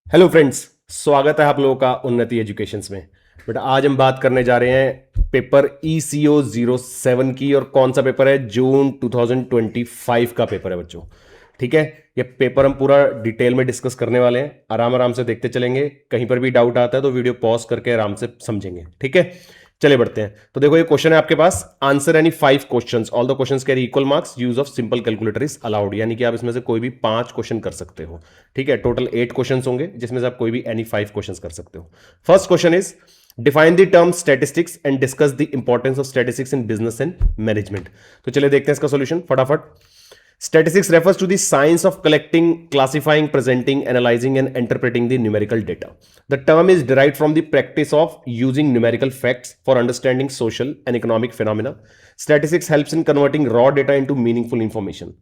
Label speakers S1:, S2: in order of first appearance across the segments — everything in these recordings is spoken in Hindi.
S1: हेलो फ्रेंड्स, स्वागत है आप लोगों का उन्नति एजुकेशंस में। बेटा आज हम बात करने जा रहे हैं पेपर ECO 07 की। और कौन सा पेपर है? जून 2025 का पेपर है बच्चों। ठीक है, ये पेपर हम पूरा डिटेल में डिस्कस करने वाले हैं। आराम आराम से देखते चलेंगे, कहीं पर भी डाउट आता है तो वीडियो पॉज करके आराम से समझेंगे। ठीक है, चले बढ़ते हैं। तो देखो ये क्वेश्चन है आपके पास, answer any 5 questions, all the questions carry equal marks, use of simple calculator is allowed. यानी कि आप इसमें से कोई भी 5 क्वेश्चन कर सकते हो। ठीक है, टोटल 8 क्वेश्चंस होंगे जिसमें से आप कोई भी एनी 5 क्वेश्चंस कर सकते हो। First question is define the term statistics and discuss the importance of statistics in business and management. तो चलिए देखते हैं इसका सॉल्यूशन फटाफट। Statistics refers to the science of collecting, classifying, presenting, analyzing, and interpreting the numerical data. The term is derived from the practice of using numerical facts for understanding social and economic phenomena. Statistics helps in converting raw data into meaningful information.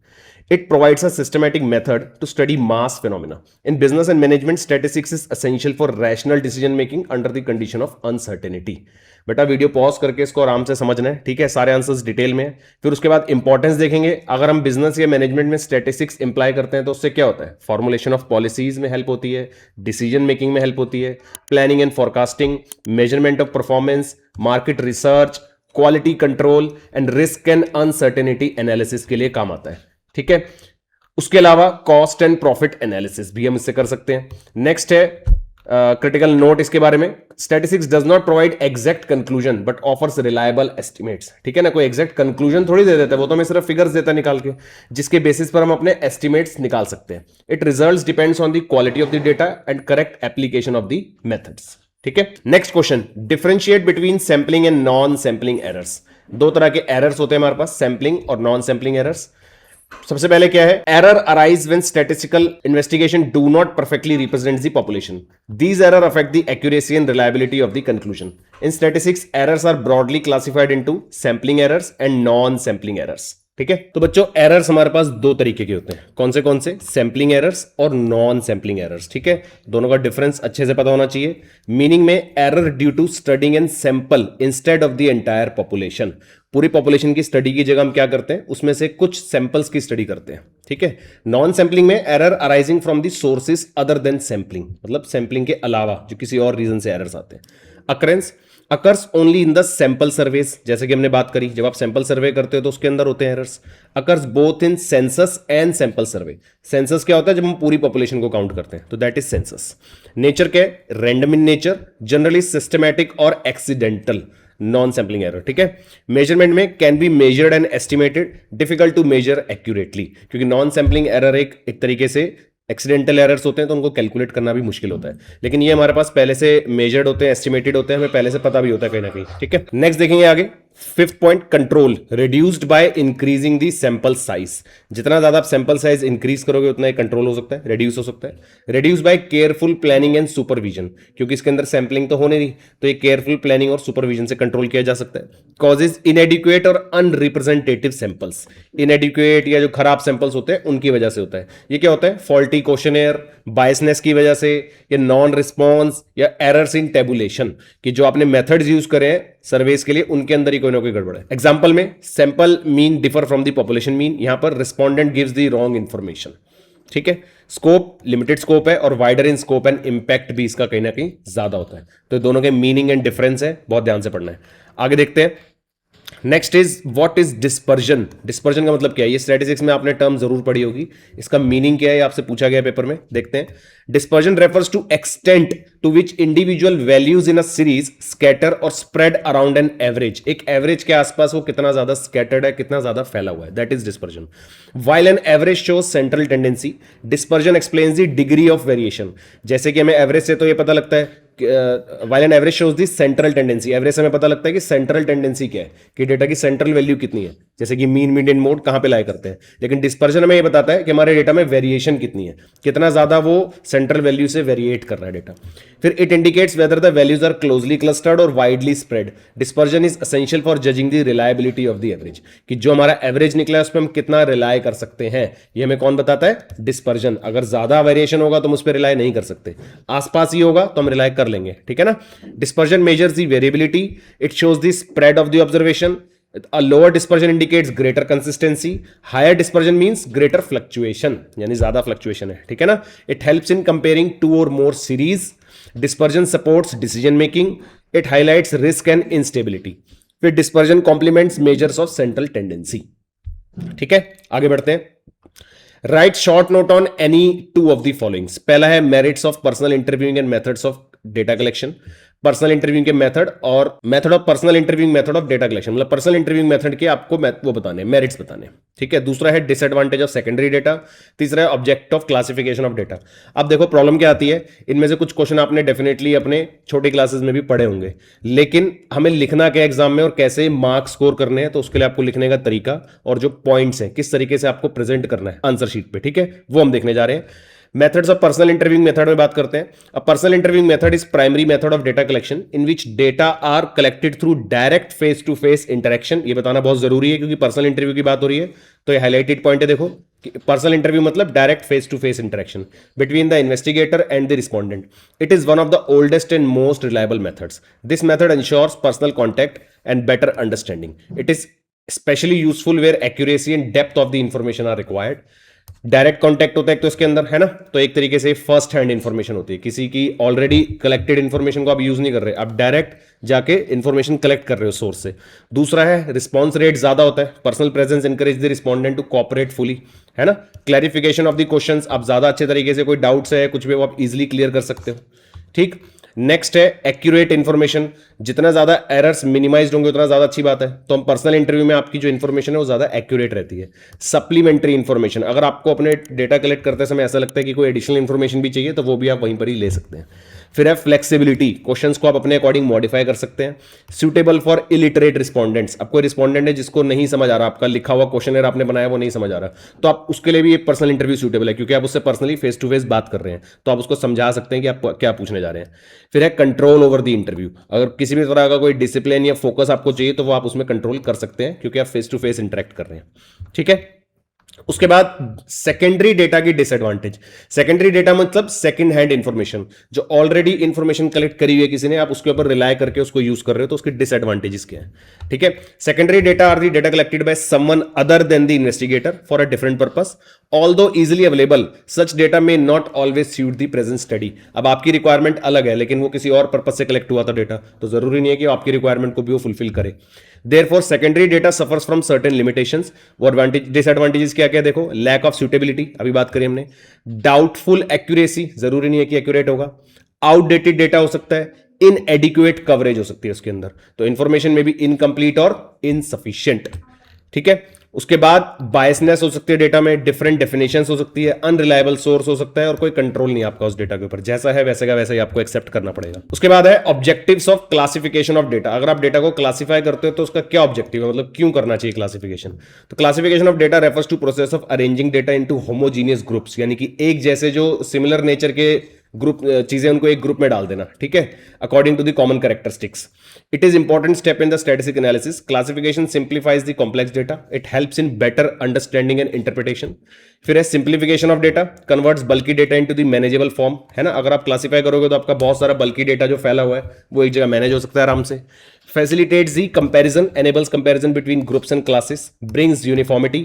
S1: It provides a systematic method to study mass phenomena. In business and management, statistics is essential for rational decision making under the condition of uncertainty. बेटा वीडियो पॉज करके इसको आराम से समझना है। ठीक है, सारे आंसर्स डिटेल में है। फिर उसके बाद इंपॉर्टेंस देखेंगे। अगर हम बिजनेस या मैनेजमेंट में स्टैटिस्टिक्स इंप्लाई करते हैं तो उससे क्या होता है? फॉर्मुलेशन ऑफ पॉलिसीज में हेल्प होती है, डिसीजन मेकिंग में हेल्प होती है, planning and forecasting, measurement of performance, market research, quality control and risk and uncertainty analysis के लिए काम आता है। ठीक है, उसके अलावा कॉस्ट एंड प्रॉफिट एनालिसिस भी हम इससे कर सकते हैं। नेक्स्ट है क्रिटिकल नोट इसके बारे में, statistics does not provide exact conclusion but offers reliable estimates. ठीक है ना, कोई एग्जैक्ट कंक्लूजन थोड़ी दे देता है, वो तो हमें सिर्फ फिगर्स देता है निकाल के, जिसके बेसिस पर हम अपने एस्टिमेट्स निकाल सकते हैं। It results depends on the quality of the data and correct application of the methods. ठीक है, next question, differentiate between sampling and non sampling errors. दो तरह के एरर्स होते हैं हमारे पास, सैंपलिंग और नॉन सैंपलिंग एरर्स। सबसे पहले क्या है? Error arise when statistical investigation do not perfectly represent the population. These error affect the accuracy and reliability of the conclusion. In statistics errors are broadly classified into sampling errors and non sampling errors. ठीक है, तो बच्चों एरर्स हमारे पास दो तरीके के होते हैं। कौन से? सैंपलिंग एरर्स और नॉन सैंपलिंग एरर्स। ठीक है, दोनों का डिफरेंस अच्छे से पता होना चाहिए। मीनिंग में, error due to studying and sample instead of the entire population. पूरी पॉपुलेशन की स्टडी की जगह हम क्या करते हैं? उसमें से कुछ सैंपल्स की स्टडी करते हैं। ठीक है, नॉन सैंपलिंग में error arising from the sources other than sampling, मतलब सैंपलिंग के अलावा जो किसी और रीजन से एरर्स आते हैं। Occurrence occurs only in the sample surveys, जैसे कि हमने बात करी, जब आप सैंपल सर्वे करते हो तो उसके अंदर होते हैं errors. Occurs both in census and sample survey. Census क्या होता है? जब हम पूरी पॉपुलेशन को काउंट करते हैं, तो दैट इज सेंसस। नेचर क्या है? Random in nature, generally systematic और एक्सीडेंटल। Non sampling error. ठीक है, मेजरमेंट में, can be measured and estimated, difficult to measure accurately, क्योंकि नॉन सैंपलिंग एरर एक तरीके से एक्सीडेंटल एरर्स होते हैं तो उनको कैलकुलेट करना भी मुश्किल होता है। लेकिन ये हमारे पास पहले से मेजर्ड होते हैं, एस्टिमेटेड होते हैं, हमें पहले से पता भी होता है कहीं ना कहीं। ठीक है, नेक्स्ट देखेंगे आगे। Fifth point, control reduced by increasing the sample size. जितना ज्यादा आप सैंपल साइज इंक्रीज करोगे उतना ही कंट्रोल हो सकता है, रिड्यूस हो सकता है। Reduce by careful planning and supervision, क्योंकि इसके अंदर सैंपलिंग तो होने नहीं, तो ये केयरफुल प्लानिंग और सुपरविजन से कंट्रोल किया जा सकता है। कॉजेज इनएडिक्वेट और अनरिप्रेजेंटेटिव सैंपल्स। इनएडिक्वेट या जो खराब सैंपल्स होते हैं उनकी वजह से होता है। ये क्या होता है? फॉल्टी क्वेश्चनेयर, बायसनेस की वजह से, या नॉन रिस्पॉन्स, या एरर्स इन टेबुलेशन, कि जो आपने मेथड्स यूज करे हैं सर्वेस के लिए उनके अंदर ही कोई ना कोई गड़बड़ है। एग्जांपल में, sample mean differ from the population mean, यहां पर respondent gives the wrong information. ठीक है, स्कोप लिमिटेड स्कोप है और wider in scope and impact भी इसका कहीं ना कहीं ज्यादा होता है। तो दोनों के मीनिंग एंड डिफरेंस है, बहुत ध्यान से पढ़ना है। आगे देखते हैं। Next is what is dispersion. Dispersion का मतलब क्या है? ये स्टैटिस्टिक्स में आपने टर्म जरूर पढ़ी होगी, इसका मीनिंग क्या है आपसे पूछा गया पेपर में। देखते हैं। Dispersion refers to extent to which individual values in a series scatter और स्प्रेड अराउंड एन एवरेज। एक एवरेज के आसपास वो कितना ज्यादा स्कैटर्ड है, कितना ज्यादा फैला हुआ है, that is dispersion. While an average shows central tendency, dispersion explains the degree of variation. जैसे कि हमें एवरेज से तो ये पता लगता है, while an average shows the central tendency, average से हमें पता लगता है कि सेंट्रल टेंडेंसी क्या है, कि डेटा की सेंट्रल वैल्यू कितनी है, जैसे कि मीन मीडियन मोड कहां पे लाई करते हैं। लेकिन डिस्पर्जन हमें ये बताता है कि हमारे डेटा में वेरिएशन कितनी है, कितना ज्यादा वो सेंट्रल वैल्यू से वेरिएट कर रहा है डेटा। फिर it indicates whether the values are closely clustered और widely spread. Dispersion is essential for judging the reliability of the average, कि जो हमारा एवरेज निकला है उस पर हम कितना रिलाय कर सकते हैं, ये हमें कौन बताता है? डिस्पर्जन। अगर ज्यादा वेरिएशन होगा तो हम उस पर रिलाय नहीं कर सकते, आसपास ही होगा तो हम रिलाय कर लेंगे। ठीक है ना। Dispersion measures the variability, it shows the spread of the observation, A lower dispersion indicates greater consistency. Higher dispersion means greater fluctuation, यानी ज्यादा fluctuation है, ठीक है ना. It helps in comparing two or more series. Dispersion supports decision making. It highlights risk and instability. फिर dispersion complements measures of central tendency. ठीक है, आगे बढ़ते हैं. Right short note on any two of the followings. पहला है merits of personal interviewing and methods of data collection. Personal interviewing के मेथड और method of personal interviewing, method of data collection, मतलब पर्सनल इंटरव्यूइंग मेथड के आपको वो बताने, मेरिट्स बताने. ठीक है. दूसरा है डिसएडवांटेज ऑफ सेकेंडरी डेटा. तीसरा है object of classification of data. अब देखो प्रॉब्लम क्या आती है, इनमें से कुछ क्वेश्चन आपने डेफिनेटली अपने छोटी क्लासेस में भी पढ़े होंगे, लेकिन हमें लिखना क्या एग्जाम में और कैसे मार्क्स स्कोर करने हैं, तो उसके लिए आपको लिखने का तरीका और जो पॉइंट्स हैं किस तरीके से आपको प्रेजेंट करना है आंसर शीट पे, ठीक है, वो हम देखने जा रहे हैं. Methods of personal interviewing method में बात करते हैं. A personal interviewing method is primary method of data collection in which data are collected through direct face to face interaction. ये बताना बहुत जरूरी है क्योंकि पर्सनल इंटरव्यू की बात हो रही है, तो ये हाईलाइटेड पॉइंट है. देखो पर्सनल इंटरव्यू मतलब direct face to face interaction between the investigator and the respondent. It is one of the oldest and most reliable methods. This method ensures personal contact and better understanding. It is especially useful where accuracy and depth of the information are required. Direct contact होता है एक तो इसके अंदर, है ना, तो एक तरीके से फर्स्ट हैंड इंफॉर्मेशन होती है, किसी की ऑलरेडी कलेक्टेड इंफॉर्मेशन को आप यूज नहीं कर रहे, आप डायरेक्ट जाके इंफॉर्मेशन कलेक्ट कर रहे हो सोर्स से. दूसरा है रिस्पॉन्स रेट ज्यादा होता है. Personal presence encourage the respondent to cooperate fully, है ना. क्लैरिफिकेशन ऑफ द क्वेश्चंस, आप ज्यादा अच्छे तरीके से कोई डाउट्स है कुछ भी वो आप इजिली क्लियर कर सकते हो. ठीक. नेक्स्ट है एक्यूरेट इंफॉर्मेशन. जितना ज्यादा एरर्स मिनिमाइज होंगे उतना ज्यादा अच्छी बात है. तो हम पर्सनल इंटरव्यू में आपकी जो इंफॉर्मेशन है वो ज्यादा एक्यूरेट रहती है. सप्लीमेंट्री इंफॉर्मेशन, अगर आपको अपने डेटा कलेक्ट करते समय ऐसा लगता है कि कोई एडिशनल इंफॉर्मेशन भी चाहिए तो वो भी आप वहीं पर ही ले सकते हैं. फिर है फ्लेक्सिबिलिटी, क्वेश्चंस को आप अपने अकॉर्डिंग मॉडिफाई कर सकते हैं. सूटेबल फॉर इलिटरेट रिस्पॉन्डेंट्स, अब कोई रिस्पॉन्डेंट है जिसको नहीं समझ आ रहा, आपका लिखा हुआ क्वेश्चन आपने बनाया वो नहीं समझ आ रहा, तो आप उसके लिए भी एक पर्सनल इंटरव्यू सूटेबल है क्योंकि आप उससे पर्सनली फेस टू फेस बात कर रहे हैं, तो आप उसको समझा सकते हैं कि आप क्या पूछने जा रहे हैं. फिर है कंट्रोल ओवर द इंटरव्यू, अगर किसी भी तरह का कोई डिसिप्लिन या फोकस आपको चाहिए तो वो आप उसमें कंट्रोल कर सकते हैं क्योंकि आप फेस टू फेस इंटरेक्ट कर रहे हैं. ठीक है. उसके बाद सेकेंडरी डेटा की डिसएडवांटेज. सेकेंडरी डेटा मतलब सेकंड हैंड इंफॉर्मेशन, जो ऑलरेडी इंफॉर्मेशन कलेक्ट करी हुई है किसी ने, आप उसके ऊपर रिलाय करके उसको यूज कर रहे हो, तो उसके डिसएडवांटेजेस क्या है. ठीक है. Secondary data are the data collected by someone other than the investigator for a different purpose. Although easily available such data may not always suit the present study. अब आपकी रिक्वायरमेंट अलग है लेकिन वो किसी और पर्पस से कलेक्ट हुआ था डेटा, तो जरूरी नहीं है कि आपकी रिक्वायरमेंट को भी वो फुलफिल करे. Therefore, secondary data suffers from certain limitations. वो डिसएडवांटेजेस क्या क्या देखो. लैक ऑफ सुटेबिलिटी, अभी बात करी हमने. डाउटफुल एक्यूरेसी, जरूरी नहीं है कि एक्यूरेट होगा. आउटडेटेड डेटा हो सकता है. इनएडिक्वेट कवरेज हो सकती है उसके अंदर, तो इंफॉर्मेशन में भी इनकम्प्लीट और इनसफिशियंट. ठीक है. उसके बाद बायसनेस हो सकती है डेटा में, डिफरेंट डेफिनेशंस हो सकती है, अनरिलायबल सोर्स हो सकता है और कोई कंट्रोल नहीं आपका उस डेटा के ऊपर, जैसा है वैसे का वैसे ही आपको एक्सेप्ट करना पड़ेगा. उसके बाद है objectives of classification of data. अगर आप डेटा को क्लासिफाई करते हो तो उसका क्या ऑब्जेक्टिव है, मतलब क्यों करना चाहिए क्लासिफिकेशन. तो classification of data refers to process of arranging data into homogeneous groups, यानी कि एक जैसे जो सिमिलर नेचर के ग्रुप चीजें उनको एक ग्रुप में डाल देना. ठीक है. According to the common characteristics. It is important step in the statistic analysis. Classification simplifies the complex data. It helps in better understanding and interpretation. फिर है simplification of data, converts bulky data into the manageable form. है ना, अगर आप क्लासीफाई करोगे तो आपका बहुत सारा बल्कि डेटा जो फैला हुआ है वो एक जगह मैनेज हो सकता है आराम से. Facilitates the comparison, enables comparison between groups and classes, brings uniformity,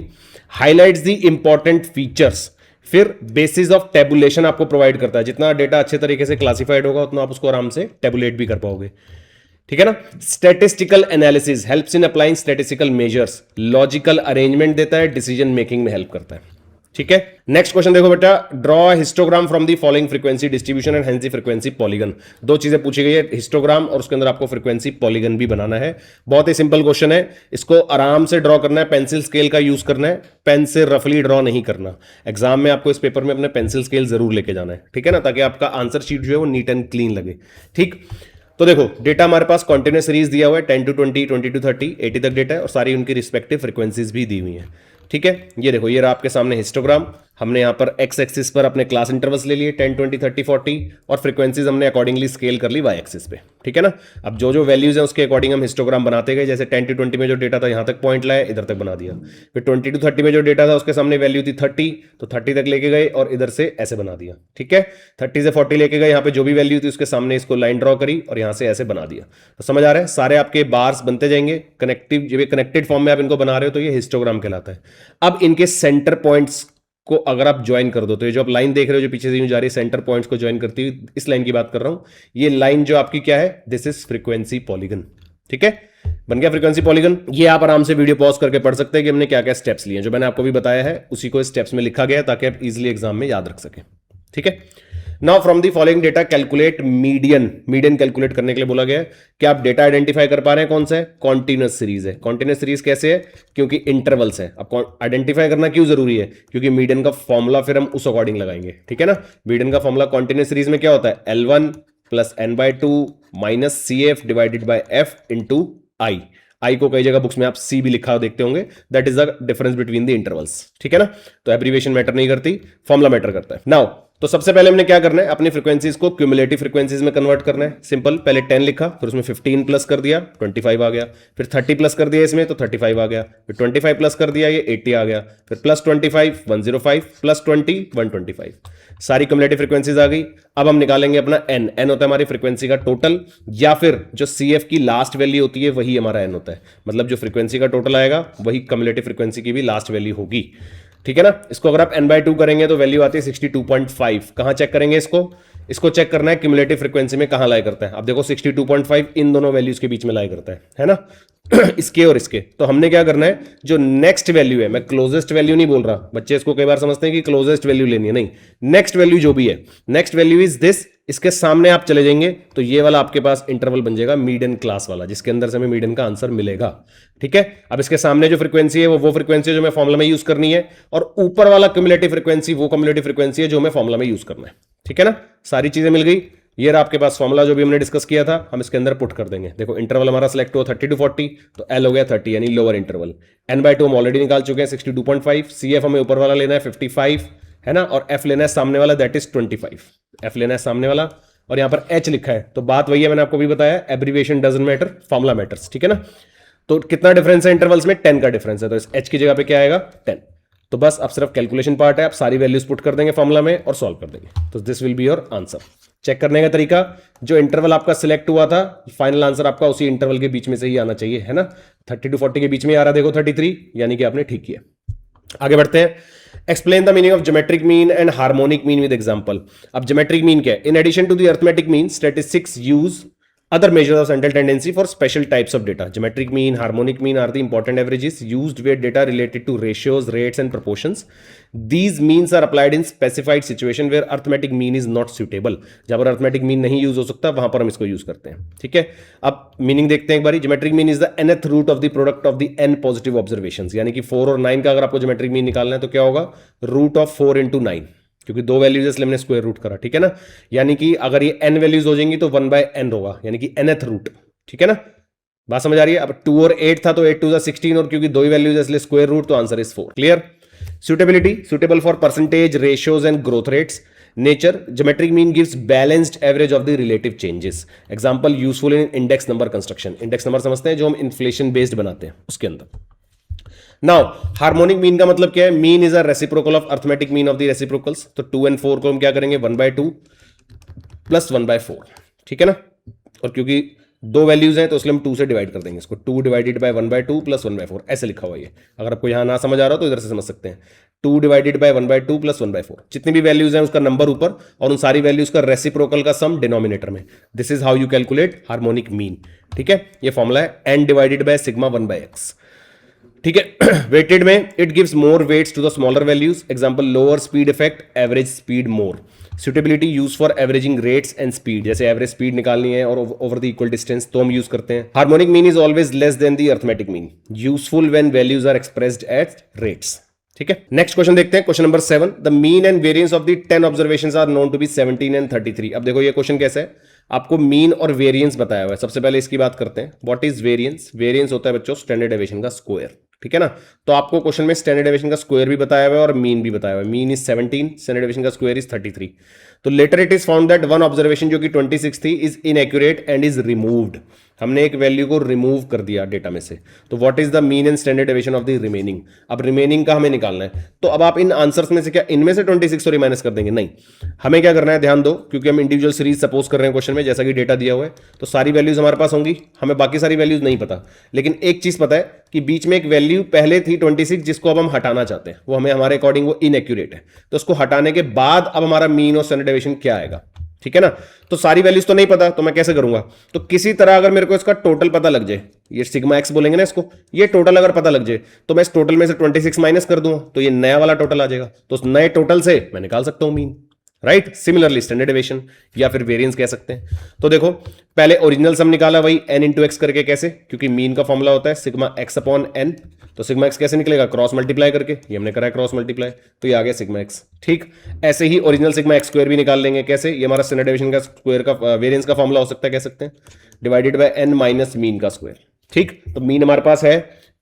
S1: highlights the important features. फिर बेसिस ऑफ टेबुलेशन आपको प्रोवाइड करता है. जितना डेटा अच्छे तरीके से क्लासिफाइड होगा उतना आप उसको आराम से टेबुलेट भी कर पाओगे. ठीक है ना. Statistical analysis, helps in applying statistical measures. Logical arrangement देता है, डिसीजन मेकिंग में हेल्प करता है. ठीक है. नेक्स्ट क्वेश्चन देखो बेटा. Draw histogram from the following frequency distribution and hence the frequency polygon. दो चीजें पूछी गई है, हिस्टोग्राम और उसके अंदर आपको फ्रीक्वेंसी पॉलीगन भी बनाना है. बहुत ही सिंपल क्वेश्चन है, इसको आराम से ड्रॉ करना है, पेंसिल स्केल का यूज करना है, पेन से रफली ड्रॉ नहीं करना. एग्जाम में आपको इस पेपर में अपने पेंसिल स्केल जरूर लेके जाना है. ठीक है ना, ताकि आपका आंसर शीट जो है वो नीट एंड क्लीन लगे. ठीक. तो देखो डेटा हमारे पास कॉन्टिन्यूस सीरीज दिया हुआ है, 10 to 20, 20 to 30, 80 तक डेटा है और सारी उनकी रिस्पेक्टिव फ्रीक्वेंसीज भी दी हुई है. ठीक है. ये देखो, ये रहा आपके सामने हिस्टोग्राम, हमने यहाँ पर एक्स एक्सिस पर अपने क्लास इंटरवल्स ले लिए 10, 20, 30, 40 और फ्रीक्वेंसीज हमने अकॉर्डिंगली स्केल कर ली वाई एक्सिस पे, ठीक है ना। अब जो जो वैल्यूज हैं उसके अकॉर्डिंग हम हिस्टोग्राम बनाते गए, जैसे 10 to 20 में जो डेटा था यहाँ तक पॉइंट लाया, इधर तक बना दिया। फिर 20 to 30 में जो डेटा था उसके सामने वैल्यू थी 30, तो 30 तक लेके गए और इधर से ऐसे बना दिया, ठीक है। 30 से 40 लेके गए, यहाँ पे जो भी वैल्यू थी उसके सामने इसको लाइन ड्रॉ करी और यहाँ से ऐसे बना दिया। तो समझ आ रहा है, सारे आपके बार्स बनते जाएंगे कनेक्टिव, जब कनेक्टेड फॉर्म में आप इनको बना रहे हो तो ये हिस्टोग्राम कहलाता है। अब इनके सेंटर पॉइंट्स को अगर आप ज्वाइन कर दो, तो ये जो आप लाइन देख रहे हो जो पीछे से यूं जा रही है, सेंटर पॉइंट्स को ज्वाइन करती हुई, इस लाइन की बात कर रहा हूं। ये लाइन जो आपकी क्या है, दिस इज फ्रीक्वेंसी पॉलीगन, ठीक है। बन गया फ्रीक्वेंसी पॉलीगन। ये आप आराम से वीडियो पॉज करके पढ़ सकते हैं कि हमने क्या क्या स्टेप्स लिए, जो मैंने आपको भी बताया है उसी को स्टेप्स में लिखा गया है ताकि आप इजीली एग्जाम में याद रख सकें, ठीक है। Now from the following data calculate median. Median calculate करने के लिए बोला गया है कि आप डेटा आइडेंटिफाई कर पा रहे हैं कौन सा है, कॉन्टिन्यूअस सीरीज है। कॉन्टिन्यूअस सीरीज कैसे है, क्योंकि इंटरवल्स है। अब आइडेंटिफाई करना क्यों जरूरी है, क्योंकि मीडियन का फॉर्मूला फिर हम उस अकॉर्डिंग लगाएंगे, ठीक है ना। मीडियन का फॉर्मूला कॉन्टिन्यूअस सीरीज में क्या होता है, L1 plus n/2 minus CF divided by F into I को कई जगह बुक्स में आप सी भी लिखा देखते होंगे, that is the difference between the intervals, ठीक है ना। तो एब्रीविएशन मैटर नहीं करती, फॉर्मूला मैटर करता है। नाउ तो सबसे पहले हमने क्या करना है, अपनी फ्रीक्वेंसीज को क्यूमुलेटिव फ्रीक्वेंसीज में कन्वर्ट करना है। सिंपल, पहले 10 लिखा, फिर उसमें 15 प्लस कर दिया 25 आ गया, फिर 30 प्लस कर दिया इसमें तो 35 आ गया, फिर 25 प्लस कर दिया ये 80 आ गया, फिर प्लस 25 105 प्लस 20 125, सारी क्यूमुलेटिव फ्रीक्वेंसीज आ गई। अब हम निकालेंगे अपना एन होता है हमारी फ्रीक्वेंसी का टोटल, या फिर जो CF की लास्ट वैल्यू होती है वही हमारा एन होता है। मतलब जो फ्रीक्वेंसी का टोटल आएगा वही क्यूमुलेटिव फ्रीक्वेंसी की भी लास्ट वैल्यू होगी, ठीक है ना। इसको अगर आप n/2 करेंगे तो वैल्यू आती है 62.5। कहां चेक करेंगे इसको चेक करना है क्यूमुलेटिव फ्रीक्वेंसी में कहां लाई करता है। अब देखो 62.5 इन दोनों वैल्यूज के बीच में लाई करता है ना इसके और इसके। तो हमने क्या करना है, जो नेक्स्ट वैल्यू है, मैं क्लोजेस्ट वैल्यू नहीं बोल रहा, बच्चे इसको कई बार समझते हैं कि क्लोजेस्ट वैल्यू लेनी है, नहीं, नेक्स्ट वैल्यू जो भी है, नेक्स्ट वैल्यू इज दिस, इसके सामने आप चले जाएंगे तो ये वाला आपके पास इंटरवल बन जाएगा मीडियन क्लास वाला, जिसके अंदर से हमें मीडियन का आंसर मिलेगा, ठीक है। अब इसके सामने जो फ्रीक्वेंसी है वो फ्रीक्वेंसी है जो हमें फॉर्मुला में यूज करनी है, और ऊपर वाला क्यूमुलेटिव फ्रीक्वेंसी वो क्यूमुलेटिव फ्रीक्वेंसी है जो हमें फॉर्मुला में यूज करना है, ठीक है ना। सारी चीजें मिल गई। ये रहा आपके पास फॉर्मुला जो भी हमने डिस्कस किया था, हम इसके अंदर पुट कर देंगे। देखो इंटरवल हमारा सिलेक्ट हुआ 30 to 40, तो L हो गया 30 यानी लोअर इंटरवल। n/2 हम ऑलरेडी निकाल चुके हैं 62.5, CF हमें ऊपर वाला लेना है 55 है ना, और F लेना है सामने वाला दैट इज 25, F लेना है सामने वाला, और यहां पर H लिखा है। तो बात वही है, मैंने आपको भी बताया, abbreviation doesn't matter, formula matters, ठीक है ना। तो कितना डिफरेंस है इंटरवल्स में, 10 का डिफरेंस है, तो इस H की जगह पे क्या आएगा 10। तो बस अब सिर्फ कैलकुलेशन पार्ट है, आप सारी वैल्यूज पुट कर देंगे फॉर्मुला में और सॉल्व कर देंगे, तो this will be your answer. Check करने का तरीका, जो इंटरवल आपका सिलेक्ट हुआ था फाइनल आंसर आपका उसी इंटरवल के बीच में से ही आना चाहिए, है ना। 30 to 40 के बीच में आ रहा, देखो 33, यानी कि आपने ठीक किया। आगे बढ़ते हैं। Explain the meaning of geometric mean and harmonic mean with example. अब ज्योमेट्रिक मीन क्या है, in addition to the arithmetic mean statistics use other measures of central tendency for special types of data. Geometric mean, harmonic mean are the important averages used where data related to ratios, rates and proportions. These means are applied in specified situation where arithmetic mean is not suitable. जब पर arithmetic mean नहीं यूज हो सकता वहां पर हम इसको यूज करते हैं, ठीक है। अब मीनिंग देखते हैं एक बारी। Geometric mean is the nth root of the product of the n positive observations, यानी कि 4 और 9 का अगर आपको geometric mean निकालना है तो क्या होगा, रूट ऑफ 4 into 9, क्योंकि दो वैल्यूज इसलिए हमने स्क्वायर रूट करा, ठीक है ना। यानी कि अगर ये n वैल्यूज हो जाएंगी तो 1/n होगा, यानी कि nth रूट, ठीक है ना। बात समझ आ रही है। अब 2 और 8 था तो 8 2 16, और क्योंकि दो ही वैल्यूज इसलिए स्क्वायर रूट, तो answer is 4। Clear. Suitability, suitable for percentage, ratios and growth rates. Nature, geometric mean gives balanced average of the relative changes. Example, useful in index number construction. Index number समझते हैं जो हम इन्फ्लेशन बेस्ड बनाते हैं उसके अंदर। नाउ हार्मोनिक मीन का मतलब क्या है, mean is a reciprocal of arithmetic mean of the reciprocals. तो 2 and 4 को हम क्या करेंगे 1/2 प्लस 1/4, ठीक है ना। और क्योंकि दो वैल्यूज हैं तो इसलिए हम 2 से डिवाइड कर देंगे इसको, 2 डिवाइडेड बाय 1/2 प्लस 1/4 ऐसे लिखा हुआ है। अगर आपको यहां ना समझ आ रहा हो तो इधर से समझ सकते हैं, 2 डिवाइडेड बाय 1/2 प्लस 1/4। जितनी भी वैल्यूज हैं उसका नंबर ऊपर और उन सारी वैल्यूज का रेसिप्रोकल का सम डिनोमिनेटर में। This is how you calculate harmonic mean, ठीक है। ये फॉर्मूला है n divided by sigma 1/x, ठीक है। वेटेड में it gives more weights to the smaller values. Example, lower speed effect, average speed more. Suitability use for averaging rates and speed, जैसे एवरेज स्पीड निकालनी है और ओवर द इक्वल डिस्टेंस तो हम यूज करते हैं। Harmonic mean is always less than the arithmetic mean, useful when values are expressed at rates, ठीक है। नेक्स्ट क्वेश्चन देखते हैं, question number 7। The mean and variance of the 10 observations are known to be 17 and 33। अब देखो ये क्वेश्चन कैसा है, आपको मीन और वेरिएंस बताया हुआ है। सबसे पहले इसकी बात करते हैं, व्हाट इज वेरिएंस। वेरिएंस होता है बच्चों स्टैंडर्ड डेविएशन का स्क्वायर, ठीक है ना। तो आपको क्वेश्चन में स्टैंडर्ड डेविएशन का स्क्वायर भी बताया हुआ है और मीन भी बताया हुआ है। मीन इज 17, स्टैंडर्ड डेविएशन का स्क्वायर इज 33। तो later it is found that one observation जो कि 26 थी is inaccurate and is removed. हमने एक वैल्यू को रिमूव कर दिया डेटा में से। तो what is the mean and standard deviation of the remaining. अब रिमेनिंग का हमें निकालना है। तो अब आप इन आंसर्स में से क्या इनमें से 26 सॉरी माइनस कर देंगे? नहीं, हमें क्या करना है, ध्यान दो, क्योंकि हम इंडिविजुअल सीरीज सपोज कर रहे हैं क्वेश्चन में, जैसा कि डेटा दिया हुआ है तो सारी वैल्यूज हमारे पास होंगी, हमें बाकी सारी वैल्यूज नहीं पता। लेकिन एक चीज पता है कि बीच में एक वैल्यू पहले थी 26 जिसको अब हम हटाना चाहते हैं, वो हमें हमारे अकॉर्डिंग वो इनएक्यूरेट है। तो उसको हटाने के बाद अब हमारा मीन और स्टैंडर्ड डेविएशन क्या आएगा, ठीक है ना। तो सारी वैल्यूज तो नहीं पता, तो मैं कैसे करूंगा? तो किसी तरह अगर मेरे को इसका टोटल पता लग जाए, ये सिग्मा एक्स बोलेंगे ना इसको, ये टोटल अगर पता लग जाए तो मैं इस टोटल में से 26 माइनस कर दूंगा तो ये नया वाला टोटल आ जाएगा। तो उस नए टोटल से मैं निकाल सकता हूं mean, right. Similarly standard deviation या फिर वेरिएंस कह सकते हैं। तो देखो पहले ओरिजिनल सम निकाला वही n इंटू एक्स करके। कैसे? क्योंकि मीन का फॉर्मूला होता है सिग्मा एक्स अपॉन एन। तो सिग्मा एक्स कैसे निकलेगा? क्रॉस मल्टीप्लाई करके। ये हमने करा है क्रॉस मल्टीप्लाई, तो ये आ गया सिग्मा एक्स। ठीक, ऐसे ही ओरिजिनल सिग्मा एक्स स्क्वायर भी निकाल लेंगे। कैसे? ये हमारा स्टैंडर्ड डेविएशन का स्क्वायर का वेरिएंस का फॉर्मूला हो सकता है, कह सकते हैं, divided by n minus mean का स्क्वायर। ठीक, तो मीन हमारे पास है,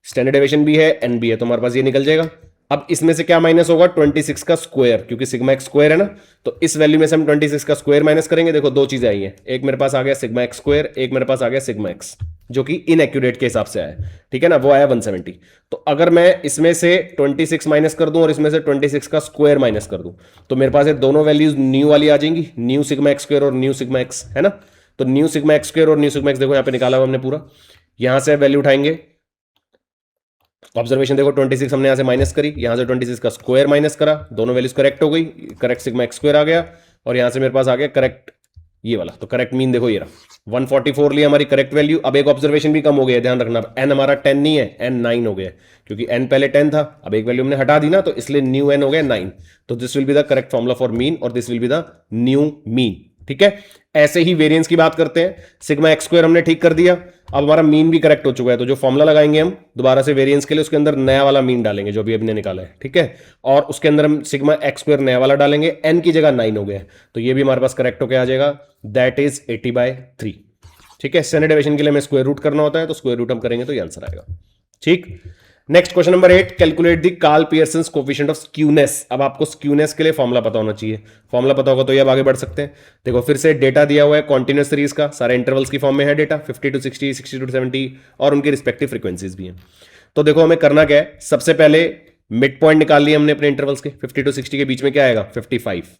S1: स्टैंडर्ड डेविएशन भी है, एन भी है, तो हमारे पास ये निकल जाएगा। अब इसमें से क्या माइनस होगा? 26 का स्क्वायर, क्योंकि सिग्मा एक्स स्क्वायर है ना। तो इस वैल्यू में से हम 26 का स्क्वायर माइनस करेंगे। देखो दो चीजें आई हैं, एक मेरे पास आ गया सिग्मा एक्स स्क्वायर, एक मेरे पास आ गया सिग्मा एक्स जो कि इनएक्यूरेट के हिसाब से आया, ठीक है ना, वो आया 170। तो अगर मैं इसमें से 26 माइनस कर दूं और इसमें से 26 का स्क्वायर माइनस कर दूं तो मेरे पास ये दोनों वैल्यूज न्यू वाली आ जाएंगी, न्यू सिग्मा एक्स स्क्वायर और न्यू सिग्मा एक्स, है ना। तो न्यू सिग्मा एक्स स्क्वायर और न्यू सिग्मा एक्स देखो यहां पे निकाला हुआ हमने पूरा। यहां से वैल्यू उठाएंगे, ऑब्जर्वेशन देखो 26 हमने यहां से माइनस करी, यहां से 26 का स्क्वायर माइनस करा, दोनों वैल्यूज करेक्ट हो गई, करेक्ट सिग्मा एक्स स्क्वायर आ गया और यहां से मेरे पास आ गया करेक्ट ये वाला। तो करेक्ट मीन देखो ये रहा 144 लिया हमारी करेक्ट वैल्यू। अब एक ऑब्जर्वेशन भी कम हो गया, ध्यान रखना, एन हमारा 10 नहीं है, एन 9 हो गया, क्योंकि एन पहले 10 था, अब एक वैल्यू हमने हटा दी ना, तो इसलिए न्यू एन हो गया 9। तो this will be the correct formula for mean और this will be the new mean, ठीक है। ऐसे ही वेरिएंस की बात करते हैं, सिग्मा एक्स स्क्वायर हमने ठीक कर दिया, अब हमारा मीन भी करेक्ट हो चुका है। तो जो फॉर्मूला लगाएंगे हम दोबारा से वेरिएंस के लिए, उसके अंदर नया वाला मीन डालेंगे जो भी हमने निकाला है, ठीक है। और उसके अंदर हम सिग्मा एक्स स्क्वायर नया वाला डालेंगे, एन की जगह 9 हो गया, तो ये भी हमारे पास करेक्ट होकर आ जाएगा, दैट इज 80/3, ठीक है। स्टैंडर्ड डेविएशन के लिए हमें स्क्वायर रूट करना होता है, तो स्क्वायर रूट हम करेंगे तो ये आंसर आएगा, ठीक। Next question number 8, calculate the Karl Pearson coefficient of skewness. अब आपको स्क्यूनेस के लिए फॉर्मूला पता होना चाहिए, फॉर्मूला पता होगा तो ये अब आगे बढ़ सकते हैं। देखो फिर से डेटा दिया हुआ है कॉन्टिन्यूस सीरीज का, सारे इंटरवल्स की फॉर्म में है डेटा, 50 to 60, 60 to 70 और उनकी रिस्पेक्टिव फ्रीक्वेंसीज भी हैं। तो देखो हमें करना क्या है, सबसे पहले मिड पॉइंट निकाल लिया हमने अपने इंटरवल्स के, 50 to 60 के बीच में क्या आएगा 55।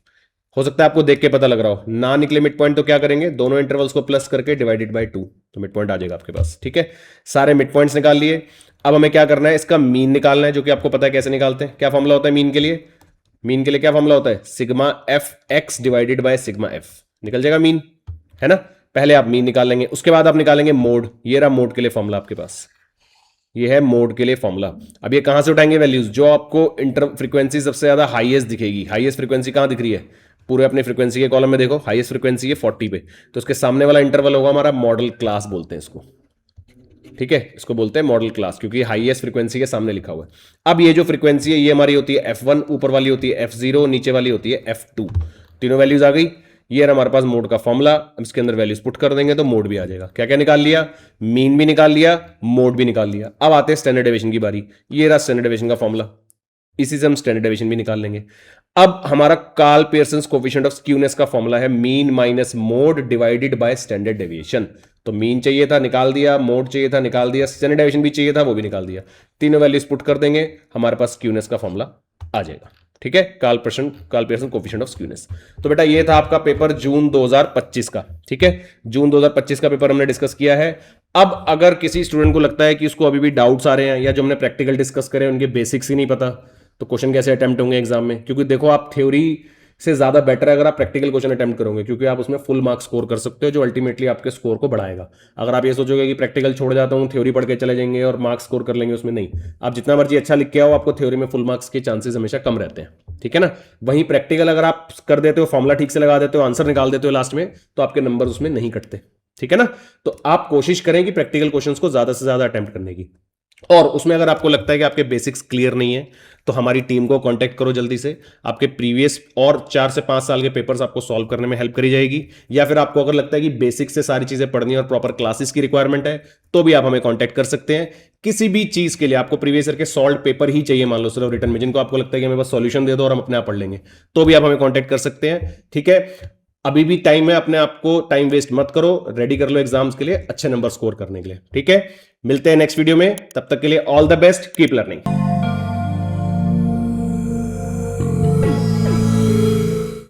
S1: हो सकता है आपको देख के पता लग रहा हो, ना निकले मिड पॉइंट तो क्या करेंगे, दोनों इंटरवल्स को प्लस करके डिवाइडेड बाय 2, तो मिड पॉइंट आ जाएगा आपके पास, ठीक है। सारे मिड पॉइंट्स निकाल लिए। अब हमें क्या करना है, इसका मीन निकालना है, जो कि आपको पता है कैसे निकालते हैं। क्या फॉर्मूला होता है मीन के लिए? मीन के लिए क्या फॉर्मूला होता है? Sigma F x divided by sigma F, निकल जाएगा मीन, है ना। पहले आप मीन निकाल लेंगे, उसके बाद आप निकालेंगे मोड। ये रहा मोड के लिए फॉर्मूला आपके पास, ये है मोड के लिए फॉर्मूला। अब ये कहां से उठाएंगे वैल्यूज? जो आपको इंटर फ्रीक्वेंसी सबसे ज्यादा हाईएस्ट दिखेगी, हाईएस्ट फ्रीक्वेंसी कहां दिख रही है? पूरे अपने फ्रीक्वेंसी के कॉलम में देखो, हाईएस्ट फ्रीक्वेंसी है 40 पे, तो उसके सामने वाला इंटरवल होगा हमारा मॉडल क्लास बोलते हैं इसको, ठीक है। इसको बोलते हैं मॉडल क्लास, क्योंकि हाईएस्ट फ्रीक्वेंसी के सामने लिखा हुआ है। अब ये जो फ्रीक्वेंसी है ये हमारी होती है f1, ऊपर वाली होती है f0, नीचे वाली होती है f2, तीनों वैल्यूज आ गई। ये रहा हमारे पास मोड का फॉर्मूला, इसके अंदर वैल्यूज पुट कर देंगे तो मोड भी आ जाएगा। क्या क्या निकाल लिया? मीन भी निकाल लिया, मोड भी निकाल लिया। अब आते हैं स्टैंडर्ड डेविएशन की बारी। ये रहा स्टैंडर्ड डेविएशन का फॉर्मूला, इसी से हम स्टैंडर्ड डेविएशन भी निकाल लेंगे। अब हमारा Karl Pearson coefficient of skewness का फॉर्मूला है mean minus mode divided by standard deviation. तो मीन चाहिए था, निकाल दिया, मोड चाहिए था, निकाल दिया, स्टैंडर्ड डेविएशन भी चाहिए था, वो भी निकाल दिया। तीनों वैल्यूज पुट कर देंगे, हमारे पास स्क्यूनेस का फॉर्मूला आ जाएगा, ठीक है। Karl Pearson coefficient of skewness. तो बेटा ये था आपका पेपर जून 2025 का, ठीक है। जून 2025 का पेपर हमने डिस्कस किया है। अब अगर किसी स्टूडेंट को लगता है कि उसको अभी भी डाउट्स आ रहे हैं या जो हमने प्रैक्टिकल डिस्कस करे उनके बेसिक्स ही नहीं पता, तो क्वेश्चन कैसे अटेम्प्ट होंगे एग्जाम में? क्योंकि देखो आप थ्योरी से ज्यादा बेटर है अगर आप प्रैक्टिकल क्वेश्चन अटेम्प्ट करोगे, क्योंकि आप उसमें फुल मार्क्स स्कोर कर सकते हो, जो अल्टीमेटली आपके स्कोर को बढ़ाएगा। अगर आप ये सोचोगे कि प्रैक्टिकल छोड़ जाता हूँ, थ्योरी पढ़ के चले जाएंगे और मार्क्स स्कोर कर लेंगे, उसमें नहीं। आप जितना मर्जी अच्छा लिख के आओ, आपको थ्योरी में फुल मार्क्स के चांसेस हमेशा कम रहते हैं, ठीक है ना। वहीं प्रैक्टिकल अगर आप कर देते हो, फॉर्मुला ठीक से लगा देते हो, आंसर निकाल देते हो लास्ट में, तो आपके नंबर उसमें नहीं कटते, ठीक है ना। तो आप कोशिश करें कि प्रैक्टिकल क्वेश्चंस को ज्यादा से ज्यादा अटेम्प्ट करने की, और उसमें अगर आपको लगता है कि आपके बेसिक्स क्लियर नहीं है तो हमारी टीम को कांटेक्ट करो जल्दी से। आपके प्रीवियस और 4 से 5 साल के पेपर्स आपको सॉल्व करने में हेल्प करी जाएगी। या फिर आपको अगर लगता है कि बेसिक्स से सारी चीजें पढ़नी और प्रॉपर क्लासेस की रिक्वायरमेंट है तो भी आप हमें कांटेक्ट कर सकते हैं। किसी भी चीज के लिए आपको प्रीवियस ईयर के सॉल्व पेपर ही चाहिए, मान लो सिर्फ रिटर्न में, जिनको आपको लगता है कि हमें बस सॉल्यूशन दे दो और हम अपने आप पढ़ लेंगे, तो भी आप हमें कांटेक्ट कर सकते हैं। ठीक है, अभी भी टाइम है, अपने आप को टाइम वेस्ट मत करो, रेडी कर लो एग्जाम्स के लिए अच्छे नंबर स्कोर करने के लिए। ठीक है, मिलते हैं नेक्स्ट वीडियो में, तब तक के लिए all the best, keep learning.